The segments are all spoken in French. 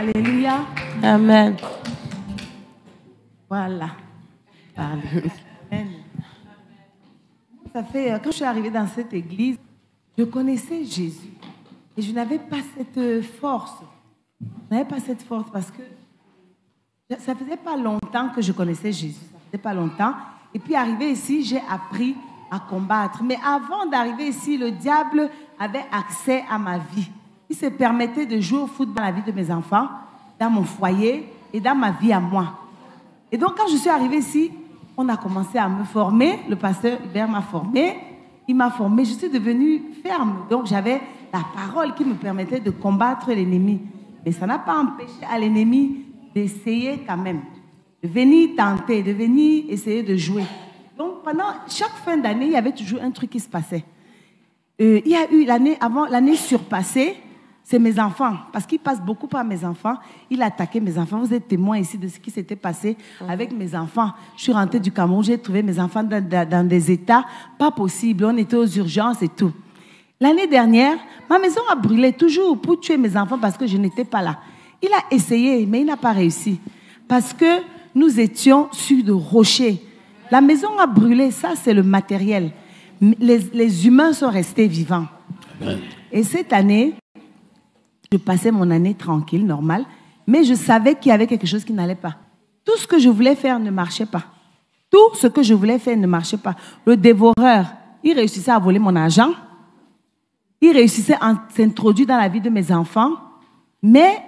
Alléluia. Amen. Voilà. Amen. Ça fait, quand je suis arrivée dans cette église, je connaissais Jésus. Et je n'avais pas cette force. Je n'avais pas cette force parce que ça faisait pas longtemps que je connaissais Jésus. Ça faisait pas longtemps. Et puis, arrivé ici, j'ai appris à combattre. Mais avant d'arriver ici, le diable avait accès à ma vie. Il se permettait de jouer au foot dans la vie de mes enfants, dans mon foyer et dans ma vie à moi. Et donc, quand je suis arrivée ici, on a commencé à me former. Le pasteur Hubert m'a formée. Il m'a formée. Je suis devenue ferme. Donc, j'avais la parole qui me permettait de combattre l'ennemi. Mais ça n'a pas empêché à l'ennemi d'essayer quand même. De venir tenter, de venir essayer de jouer. Donc, pendant chaque fin d'année, il y avait toujours un truc qui se passait. Il y a eu l'année surpassée, c'est mes enfants. Parce qu'il passe beaucoup par mes enfants. Il a attaqué mes enfants. Vous êtes témoins ici de ce qui s'était passé avec mes enfants. Je suis rentrée du Cameroun, j'ai trouvé mes enfants dans des états pas possibles. On était aux urgences et tout. L'année dernière, ma maison a brûlé toujours pour tuer mes enfants parce que je n'étais pas là. Il a essayé, mais il n'a pas réussi. Parce que nous étions sur de rochers. La maison a brûlé, ça c'est le matériel. Les humains sont restés vivants. Et cette année, je passais mon année tranquille, normale, mais je savais qu'il y avait quelque chose qui n'allait pas. Tout ce que je voulais faire ne marchait pas. Tout ce que je voulais faire ne marchait pas. Le dévoreur, il réussissait à voler mon argent. Il réussissait à s'introduire dans la vie de mes enfants. Mais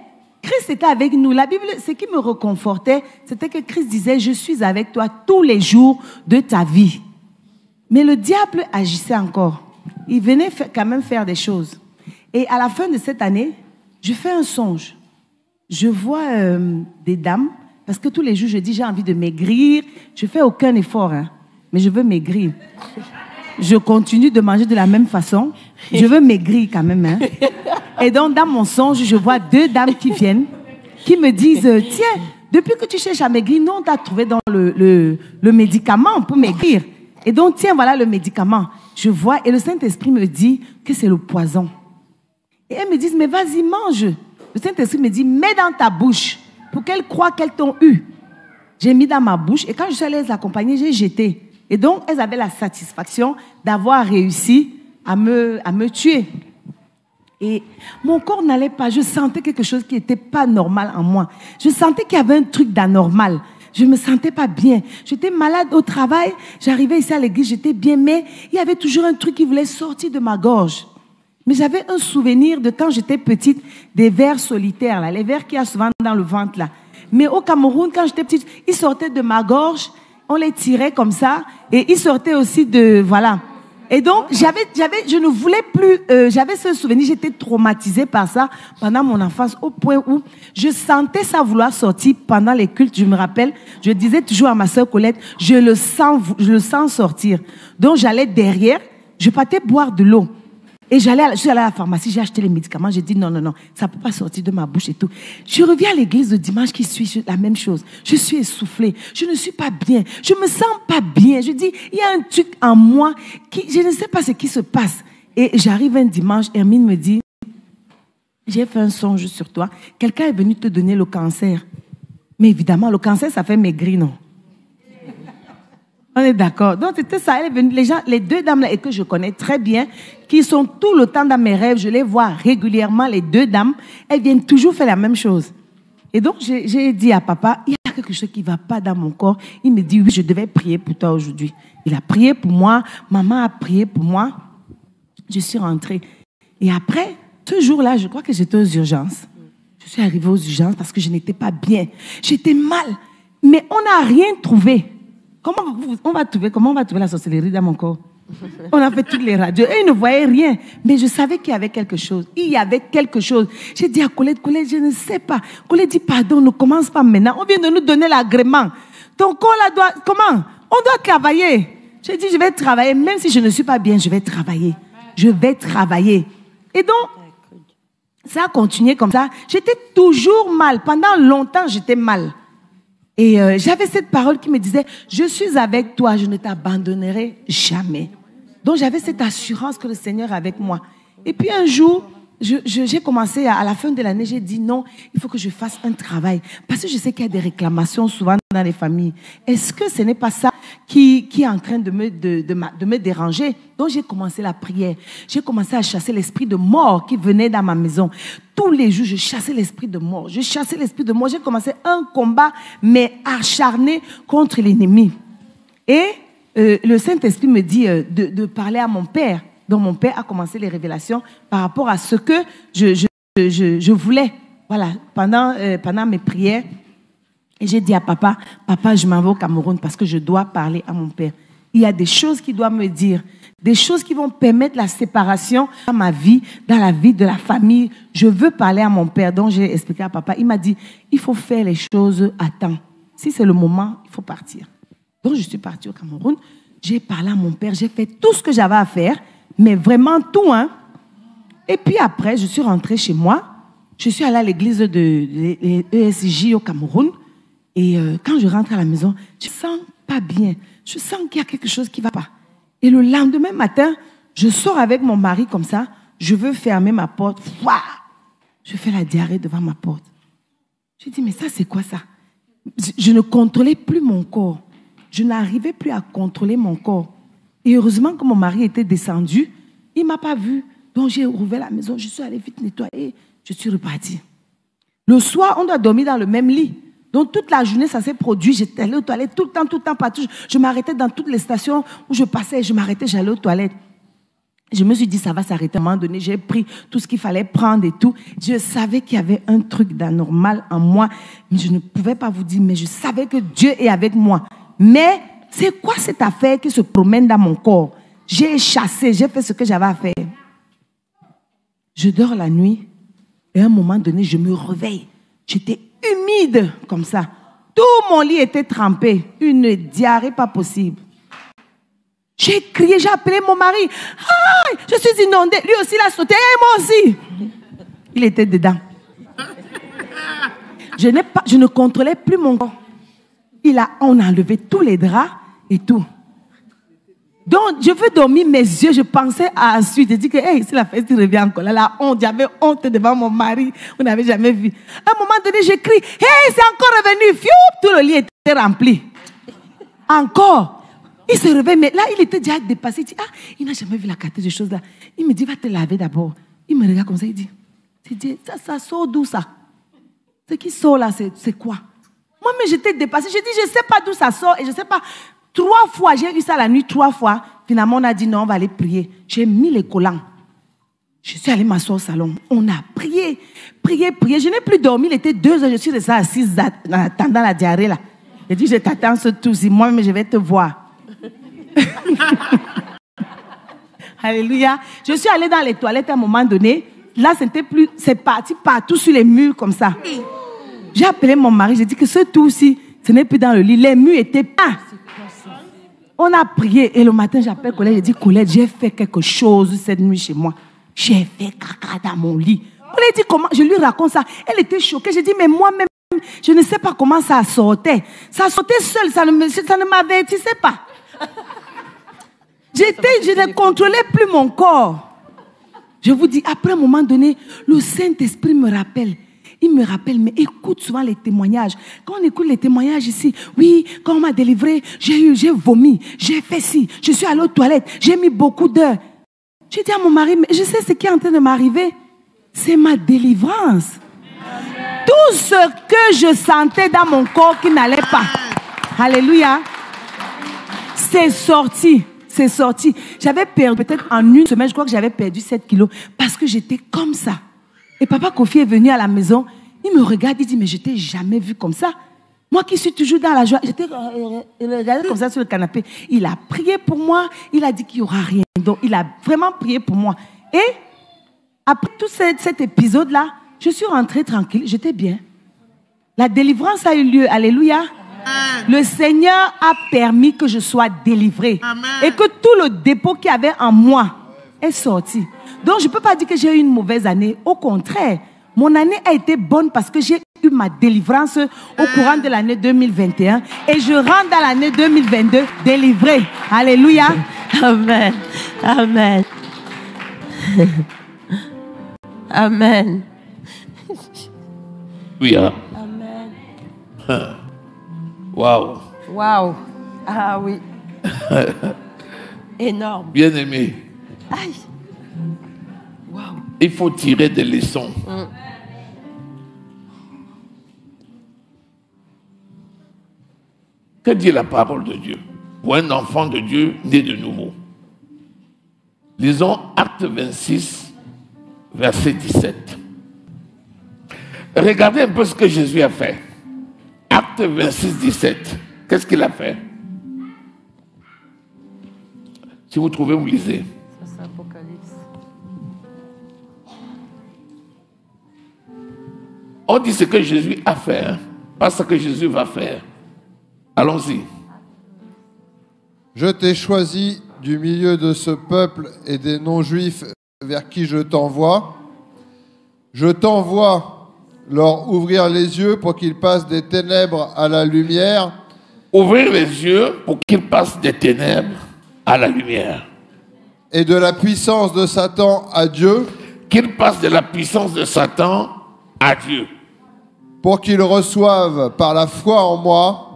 Christ était avec nous. La Bible, ce qui me réconfortait, c'était que Christ disait, je suis avec toi tous les jours de ta vie. Mais le diable agissait encore. Il venait quand même faire des choses. Et à la fin de cette année, je fais un songe. Je vois des dames, parce que tous les jours, je dis, j'ai envie de maigrir. Je ne fais aucun effort, hein, mais je veux maigrir. Je continue de manger de la même façon. Je veux maigrir quand même. Hein. Et donc, dans mon songe, je vois deux dames qui viennent, qui me disent, tiens, depuis que tu cherches à maigrir, nous, on t'a trouvé dans le médicament pour maigrir. Et donc, tiens, voilà le médicament. Je vois, et le Saint-Esprit me dit que c'est le poison. Et elles me disent, mais vas-y, mange. Le Saint-Esprit me dit, mets dans ta bouche pour qu'elles croient qu'elles t'ont eu. J'ai mis dans ma bouche, et quand je suis allée les accompagner, j'ai jeté. Et donc, elles avaient la satisfaction d'avoir réussi à me tuer. Et mon corps n'allait pas. Je sentais quelque chose qui n'était pas normal en moi. Je sentais qu'il y avait un truc d'anormal. Je ne me sentais pas bien. J'étais malade au travail. J'arrivais ici à l'église, j'étais bien, mais il y avait toujours un truc qui voulait sortir de ma gorge. Mais j'avais un souvenir de quand j'étais petite, des vers solitaires, là, les vers qu'il y a souvent dans le ventre. Là. Mais au Cameroun, quand j'étais petite, ils sortaient de ma gorge, on les tirait comme ça, et ils sortaient aussi de... Voilà. Et donc, je ne voulais plus... j'avais ce souvenir, j'étais traumatisée par ça pendant mon enfance, au point où je sentais ça vouloir sortir pendant les cultes. Je me rappelle, je disais toujours à ma sœur Colette, je le sens sortir. Donc, j'allais derrière, je partais boire de l'eau. Et je suis allée à la pharmacie, j'ai acheté les médicaments, j'ai dit non, ça ne peut pas sortir de ma bouche et tout. Je reviens à l'église le dimanche qui suit, la même chose. Je suis essoufflée, je ne suis pas bien, je ne me sens pas bien. Je dis, il y a un truc en moi, je ne sais pas ce qui se passe. Et j'arrive un dimanche, Hermine me dit, j'ai fait un songe sur toi, quelqu'un est venu te donner le cancer. Mais évidemment, le cancer, ça fait maigrir, non? On est d'accord. Donc, c'était ça. Elle est venue, les deux dames là, et que je connais très bien, qui sont tout le temps dans mes rêves, je les vois régulièrement, les deux dames, elles viennent toujours faire la même chose. Et donc, j'ai dit à papa, il y a quelque chose qui ne va pas dans mon corps. Il me dit, oui, je devais prier pour toi aujourd'hui. Il a prié pour moi, maman a prié pour moi. Je suis rentrée. Et après, ce jour-là, je crois que j'étais aux urgences. Je suis arrivée aux urgences parce que je n'étais pas bien. J'étais mal. Mais on n'a rien trouvé. Comment on va trouver la sorcellerie dans mon corps? On a fait toutes les radios et ils ne voyaient rien. Mais je savais qu'il y avait quelque chose. Il y avait quelque chose. J'ai dit à Colette, je ne sais pas. Colette dit, pardon, ne commence pas maintenant. On vient de nous donner l'agrément. Ton corps là doit... Comment? On doit travailler. J'ai dit, je vais travailler. Même si je ne suis pas bien, je vais travailler. Je vais travailler. Et donc, ça a continué comme ça. J'étais toujours mal. Pendant longtemps, j'étais mal. Et j'avais cette parole qui me disait, je suis avec toi, je ne t'abandonnerai jamais. Donc j'avais cette assurance que le Seigneur est avec moi. Et puis un jour, j'ai commencé à la fin de l'année, j'ai dit non, il faut que je fasse un travail. Parce que je sais qu'il y a des réclamations souvent dans les familles. Est-ce que ce n'est pas ça qui est en train de me déranger? Donc j'ai commencé la prière. J'ai commencé à chasser l'esprit de mort qui venait dans ma maison. Tous les jours, je chassais l'esprit de mort. Je chassais l'esprit de mort. J'ai commencé un combat, mais acharné contre l'ennemi. Et le Saint-Esprit me dit de parler à mon père. Donc mon père a commencé les révélations par rapport à ce que je voulais. Voilà, pendant mes prières. Et j'ai dit à papa, je m'en vais au Cameroun parce que je dois parler à mon père. Il y a des choses qu'il doit me dire, des choses qui vont permettre la séparation dans ma vie, dans la vie de la famille. Je veux parler à mon père. Donc j'ai expliqué à papa, il m'a dit, il faut faire les choses à temps. Si c'est le moment, il faut partir. Donc je suis partie au Cameroun, j'ai parlé à mon père, j'ai fait tout ce que j'avais à faire. Mais vraiment tout, hein. Et puis après, je suis rentrée chez moi. Je suis allée à l'église de ESJ au Cameroun. Et quand je rentre à la maison, je ne sens pas bien. Je sens qu'il y a quelque chose qui ne va pas. Et le lendemain matin, je sors avec mon mari comme ça. Je veux fermer ma porte. Ouah! Je fais la diarrhée devant ma porte. Je dis, mais ça, c'est quoi ça? Je ne contrôlais plus mon corps. Je n'arrivais plus à contrôler mon corps. Et heureusement que mon mari était descendu, il ne m'a pas vu. Donc j'ai ouvert la maison, je suis allée vite nettoyer, je suis repartie. Le soir, on doit dormir dans le même lit. Donc toute la journée, ça s'est produit. J'étais allée aux toilettes tout le temps, partout. Je m'arrêtais dans toutes les stations où je passais, je m'arrêtais, j'allais aux toilettes. Je me suis dit, ça va s'arrêter. À un moment donné, j'ai pris tout ce qu'il fallait prendre et tout. Je savais qu'il y avait un truc d'anormal en moi, mais je ne pouvais pas vous dire, mais je savais que Dieu est avec moi. Mais c'est quoi cette affaire qui se promène dans mon corps? J'ai chassé, j'ai fait ce que j'avais à faire. Je dors la nuit et à un moment donné, je me réveille. J'étais humide comme ça. Tout mon lit était trempé. Une diarrhée pas possible. J'ai crié, j'ai appelé mon mari. Ah, je suis inondée. Lui aussi, il a sauté. Et moi aussi. Il était dedans. Je ne contrôlais plus mon corps. On a enlevé tous les draps et tout. Donc, je veux dormir mes yeux. Je pensais à ensuite. J'ai dit que, hey, si la fête revient encore là, la honte, j'avais honte devant mon mari. On n'avait jamais vu. À un moment donné, j'ai crié, hey, c'est encore revenu. Fiou, tout le lit était rempli. Encore. Il se réveille, mais là, il était déjà dépassé. Il dit, ah, il n'a jamais vu la quantité de choses là. Il me dit, va te laver d'abord. Il me regarde comme ça, il dit, ça sort d'où ça? Ce qui sort là, c'est quoi? Moi, mais j'étais dépassée. J'ai dit, je ne sais pas d'où ça sort et je ne sais pas. 3 fois, j'ai eu ça la nuit, 3 fois. Finalement, on a dit non, on va aller prier. J'ai mis les collants. Je suis allée m'asseoir au salon. On a prié. Je n'ai plus dormi. Il était 2 heures. Je suis restée assise en attendant la diarrhée là. J'ai dit, je t'attends ce tout-ci. Moi, mais je vais te voir. Alléluia. Je suis allée dans les toilettes à un moment donné. Là, c'est parti partout sur les murs comme ça. J'ai appelé mon mari. J'ai dit que ce tout-ci, ce n'est plus dans le lit. Les murs étaient pas. On a prié et le matin, j'appelle Colette, je dis, Colette, j'ai fait quelque chose cette nuit chez moi. J'ai fait caca dans mon lit. Colette dit, comment? Je lui raconte ça. Elle était choquée. J'ai dit, mais moi-même, je ne sais pas comment ça sortait. Ça sortait seul, ça ne m'avertissait pas. Je ne contrôlais plus mon corps. Je vous dis, après un moment donné, le Saint-Esprit me rappelle. Il me rappelle, mais écoute souvent les témoignages. Quand on écoute les témoignages ici, oui, quand on m'a délivré, j'ai vomi, j'ai fait ci, je suis allée aux toilettes, j'ai mis beaucoup d'heures. J'ai dit à mon mari, mais je sais ce qui est en train de m'arriver. C'est ma délivrance. Amen. Tout ce que je sentais dans mon corps qui n'allait pas. Alléluia. C'est sorti. C'est sorti. J'avais perdu, peut-être en une semaine, je crois que j'avais perdu 7 kilos parce que j'étais comme ça. Et papa Kofi est venu à la maison, il me regarde, il dit, mais je t'ai jamais vu comme ça. Moi qui suis toujours dans la joie, j'étais regardé comme ça sur le canapé. Il a prié pour moi, il a dit qu'il n'y aura rien. Donc il a vraiment prié pour moi. Et après tout cet épisode-là, je suis rentrée tranquille, j'étais bien. La délivrance a eu lieu, alléluia. Amen. Le Seigneur a permis que je sois délivrée. Amen. Et que tout le dépôt qu'il y avait en moi est sorti. Donc, je ne peux pas dire que j'ai eu une mauvaise année. Au contraire, mon année a été bonne parce que j'ai eu ma délivrance au courant de l'année 2021. Et je rentre dans l'année 2022 délivrée. Alléluia. Amen. Amen. Amen. Oui, hein? Amen. Waouh. Waouh. Ah oui. Énorme. Bien aimé. Aïe. Waouh. Il faut tirer des leçons. Que dit la parole de Dieu pour un enfant de Dieu né de nouveau? Lisons Acte 26, verset 17. Regardez un peu ce que Jésus a fait. Acte 26, 17. Qu'est-ce qu'il a fait? Si vous trouvez, vous lisez. Ça, c'est Apocalypse. On dit ce que Jésus a fait, hein, pas ce que Jésus va faire. Allons-y. Je t'ai choisi du milieu de ce peuple et des non-juifs vers qui je t'envoie. Je t'envoie leur ouvrir les yeux pour qu'ils passent des ténèbres à la lumière. Ouvrir les yeux pour qu'ils passent des ténèbres à la lumière. Et de la puissance de Satan à Dieu. Qu'ils passent de la puissance de Satan à Dieu. Pour qu'ils reçoivent par la foi en moi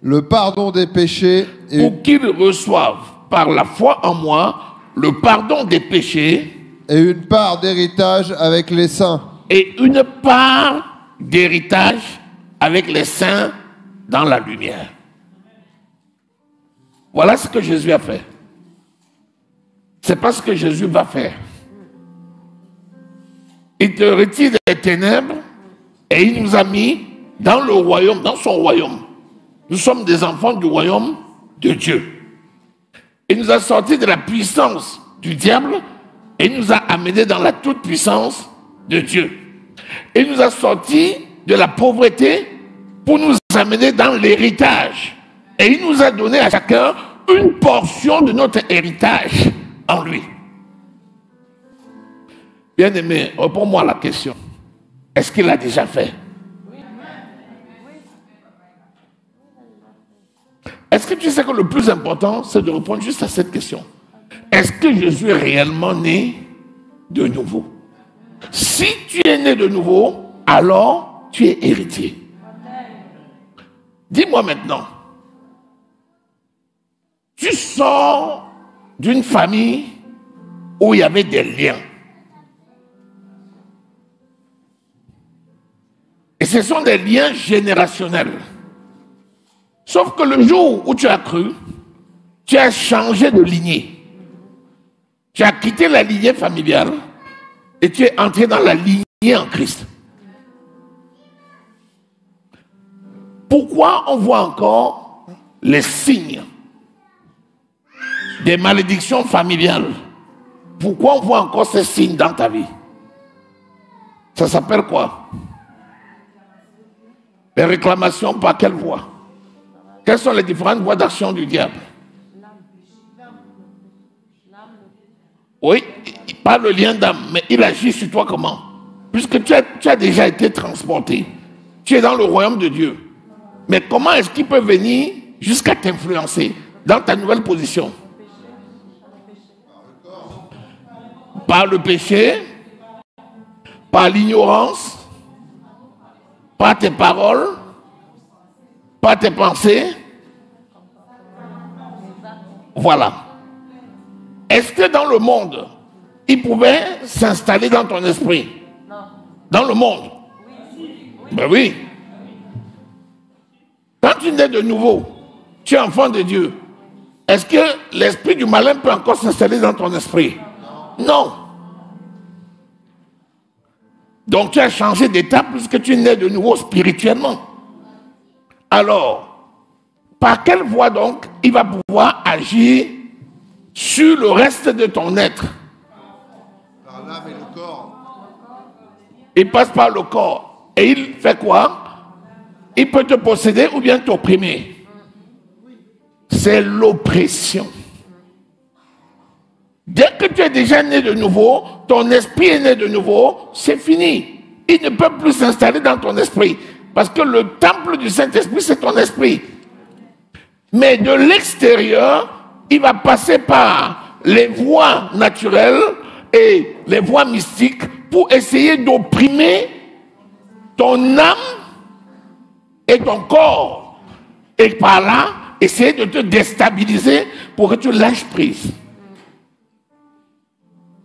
le pardon des péchés pour qu'ils reçoivent par la foi en moi le pardon des péchés et une part d'héritage avec les saints. Et une part d'héritage avec les saints dans la lumière. Voilà ce que Jésus a fait. C'est pas ce que Jésus va faire. Il te retire des ténèbres et il nous a mis dans le royaume, dans son royaume. Nous sommes des enfants du royaume de Dieu. Il nous a sortis de la puissance du diable et il nous a amenés dans la toute-puissance de Dieu. Il nous a sortis de la pauvreté pour nous amener dans l'héritage. Et il nous a donné à chacun une portion de notre héritage en lui. Bien-aimé, réponds-moi à la question. Est-ce qu'il l'a déjà fait? Est-ce que tu sais que le plus important, c'est de répondre juste à cette question? Est-ce que Jésus est réellement né de nouveau? Si tu es né de nouveau, alors tu es héritier. Dis-moi maintenant, tu sors d'une famille où il y avait des liens. Et ce sont des liens générationnels. Sauf que le jour où tu as cru, tu as changé de lignée. Tu as quitté la lignée familiale et tu es entré dans la lignée en Christ. Pourquoi on voit encore les signes des malédictions familiales? Pourquoi on voit encore ces signes dans ta vie? Ça s'appelle quoi? Les réclamations par quelle voie? Quelles sont les différentes voies d'action du diable? Oui, pas le lien d'âme, mais il agit sur toi comment? Puisque tu as déjà été transporté. Tu es dans le royaume de Dieu. Mais comment est-ce qu'il peut venir jusqu'à t'influencer dans ta nouvelle position? Par le péché, par l'ignorance, par tes paroles, par tes pensées. Voilà. Est-ce que dans le monde, il pouvait s'installer dans ton esprit? Non. Dans le monde? Oui. Ben oui. Quand tu nais de nouveau, tu es enfant de Dieu. Est-ce que l'esprit du malin peut encore s'installer dans ton esprit? Non. Donc tu as changé d'état puisque tu es né de nouveau spirituellement. Alors, par quelle voie donc il va pouvoir agir sur le reste de ton être? Par l'âme et le corps. Il passe par le corps. Et il fait quoi? Il peut te posséder ou bien t'opprimer. C'est l'oppression. Dès que tu es déjà né de nouveau, ton esprit est né de nouveau, c'est fini. Il ne peut plus s'installer dans ton esprit. Parce que le temple du Saint-Esprit, c'est ton esprit. Mais de l'extérieur, il va passer par les voies naturelles et les voies mystiques pour essayer d'opprimer ton âme et ton corps. Et par là, essayer de te déstabiliser pour que tu lâches prise.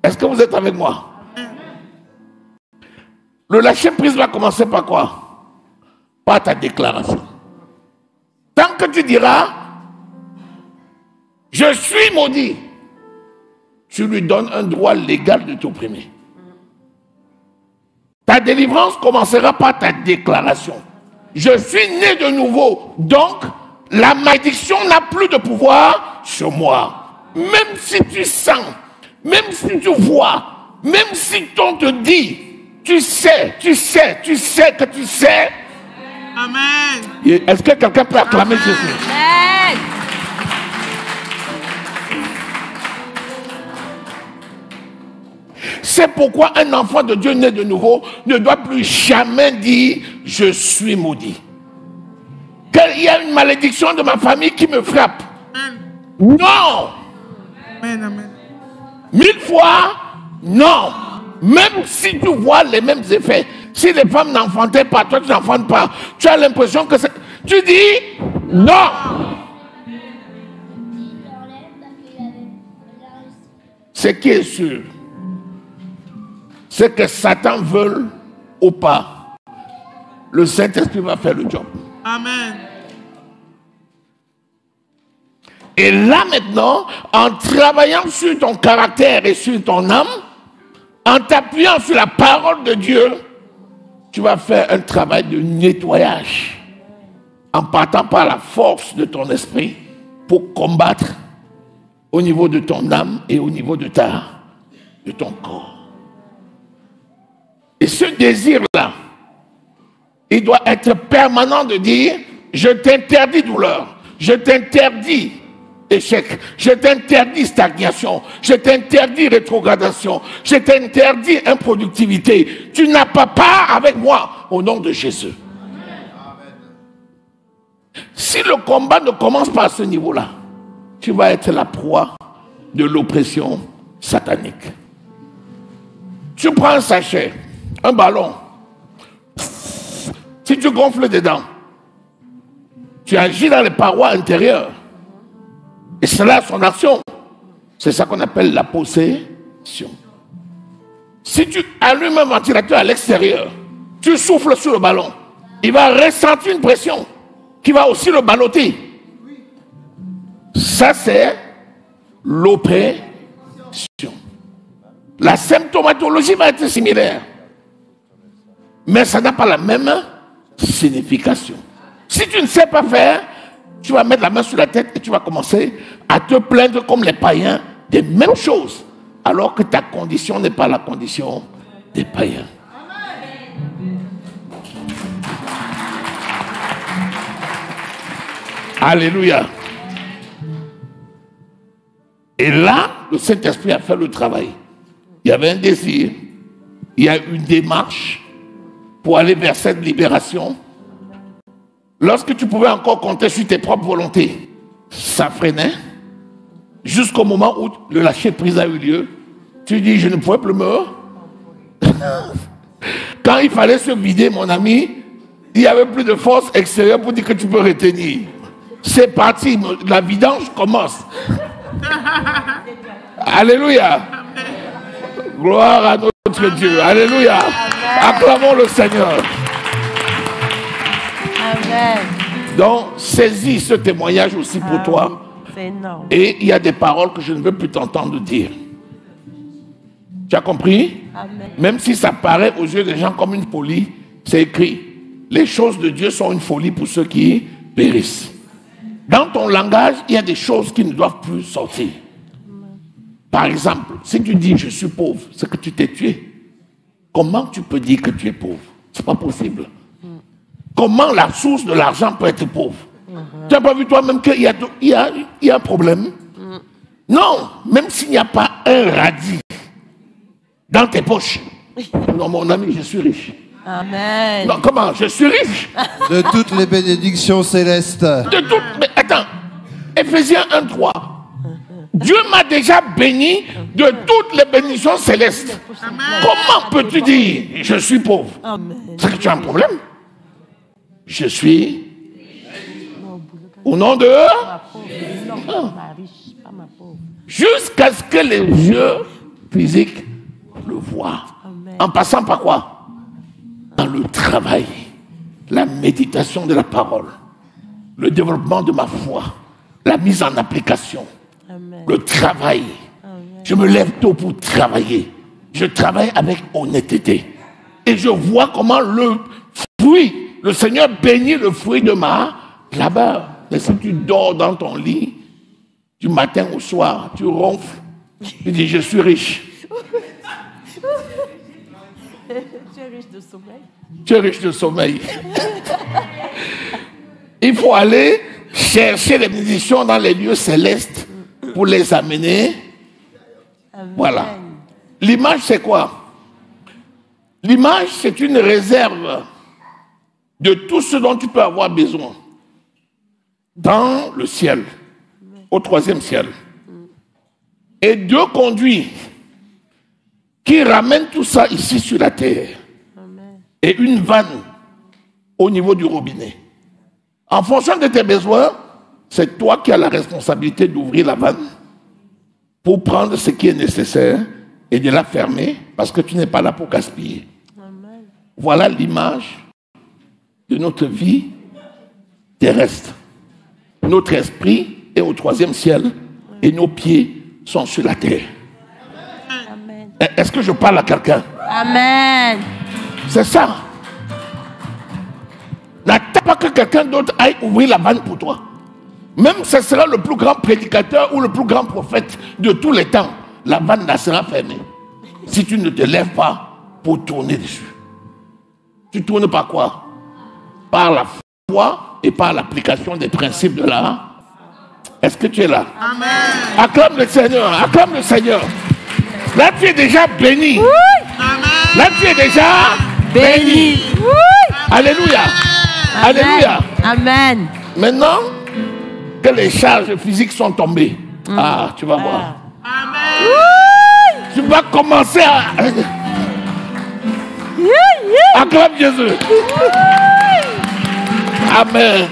Est-ce que vous êtes avec moi? Le lâcher prise va commencer par quoi? Par ta déclaration. Tant que tu diras, je suis maudit, tu lui donnes un droit légal de t'opprimer. Ta délivrance commencera par ta déclaration. Je suis né de nouveau, donc la malédiction n'a plus de pouvoir sur moi. Même si tu sens, même si tu vois, même si on te dit, tu sais que tu sais. Amen. Est-ce que quelqu'un peut acclamer Jésus? Amen. C'est pourquoi un enfant de Dieu né de nouveau ne doit plus jamais dire « je suis maudit ». Qu'il y a une malédiction de ma famille qui me frappe. Non. Amen, amen. 1000 fois, non. Même si tu vois les mêmes effets. Si les femmes n'enfantaient pas, toi tu n'enfantes pas. Tu as l'impression que c'est... Tu dis non. Ce qui est sûr, c'est que Satan veut ou pas, le Saint-Esprit va faire le job. Amen. Et là maintenant, en travaillant sur ton caractère et sur ton âme, en t'appuyant sur la parole de Dieu, tu vas faire un travail de nettoyage en partant par la force de ton esprit pour combattre au niveau de ton âme et au niveau de ton corps. Et ce désir-là, il doit être permanent de dire, je t'interdis douleur, je t'interdis échec, je t'interdis stagnation, je t'interdis rétrogradation, je t'interdis improductivité. Tu n'as pas part avec moi au nom de Jésus. Si le combat ne commence pas à ce niveau-là, tu vas être la proie de l'oppression satanique. Tu prends un sachet, un ballon, si tu gonfles dedans, tu agis dans les parois intérieures. Et cela a son action. C'est ça qu'on appelle la possession. Si tu allumes un ventilateur à l'extérieur, tu souffles sur le ballon, il va ressentir une pression qui va aussi le balloter. Ça, c'est l'oppression. La symptomatologie va être similaire, mais ça n'a pas la même signification. Si tu ne sais pas faire, tu vas mettre la main sur la tête et tu vas commencer à te plaindre comme les païens des mêmes choses, alors que ta condition n'est pas la condition des païens. Alléluia. Et là, le Saint-Esprit a fait le travail. Il y avait un désir, il y a une démarche pour aller vers cette libération. Lorsque tu pouvais encore compter sur tes propres volontés, ça freinait. Jusqu'au moment où le lâcher prise a eu lieu, tu dis, je ne pouvais plus me... Quand il fallait se vider, mon ami, il n'y avait plus de force extérieure pour dire que tu peux retenir. C'est parti, la vidange commence. Alléluia. Gloire à notre Dieu. Alléluia. Acclamons le Seigneur. Amen. Donc, saisis ce témoignage aussi pour toi. C'est énorme. Et il y a des paroles que je ne veux plus t'entendre dire. Tu as compris? Amen. Même si ça paraît aux yeux des gens comme une folie, c'est écrit. Les choses de Dieu sont une folie pour ceux qui périssent. Dans ton langage, il y a des choses qui ne doivent plus sortir. Par exemple, si tu dis je suis pauvre, c'est que tu t'es tué. Comment tu peux dire que tu es pauvre? C'est pas possible. Comment la source de l'argent peut être pauvre? Tu n'as pas vu toi-même qu'il y a un problème? Non, même s'il n'y a pas un radis dans tes poches. Non, mon ami, je suis riche. Amen. Non, comment? Je suis riche. De toutes les bénédictions célestes. De toutes. Mais attends, Éphésiens 1:3. Dieu m'a déjà béni de toutes les bénédictions célestes. Comment peux-tu dire je suis pauvre? C'est que tu as un problème. Je suis au nom de jusqu'à ce que les yeux physiques le voient. En passant par quoi? Dans le travail, la méditation de la parole, le développement de ma foi, la mise en application, le travail. Je me lève tôt pour travailler. Je travaille avec honnêteté. Et je vois comment le fruit, le Seigneur bénit le fruit de ma labeur. Mais si tu dors dans ton lit, du matin au soir, tu ronfles, tu dis je suis riche. Tu es riche de sommeil. Tu es riche de sommeil. Il faut aller chercher les bénédictions dans les lieux célestes pour les amener. Amen. Voilà. L'image, c'est quoi? L'image, c'est une réserve de tout ce dont tu peux avoir besoin dans le ciel, au troisième ciel. Et deux conduits qui ramènent tout ça ici sur la terre. Amen. Et une vanne au niveau du robinet. En fonction de tes besoins, c'est toi qui as la responsabilité d'ouvrir la vanne pour prendre ce qui est nécessaire et de la fermer parce que tu n'es pas là pour gaspiller. Amen. Voilà l'image de notre vie terrestre. Notre esprit est au troisième ciel et nos pieds sont sur la terre. Amen. Est-ce que je parle à quelqu'un? Amen. C'est ça. N'attends pas que quelqu'un d'autre aille ouvrir la vanne pour toi. Même si ce sera le plus grand prédicateur ou le plus grand prophète de tous les temps, la vanne la sera fermée. Si tu ne te lèves pas pour tourner dessus. Tu tournes par quoi? Par la foi et par l'application des principes de la. Est-ce que tu es là? Amen. Acclame le Seigneur, acclame le Seigneur. Là tu es déjà béni. Amen. Là tu es déjà béni. Alléluia. Alléluia. Amen. Maintenant que les charges physiques sont tombées, tu vas voir. Amen. Tu vas commencer à. Acclame Jésus. Amen.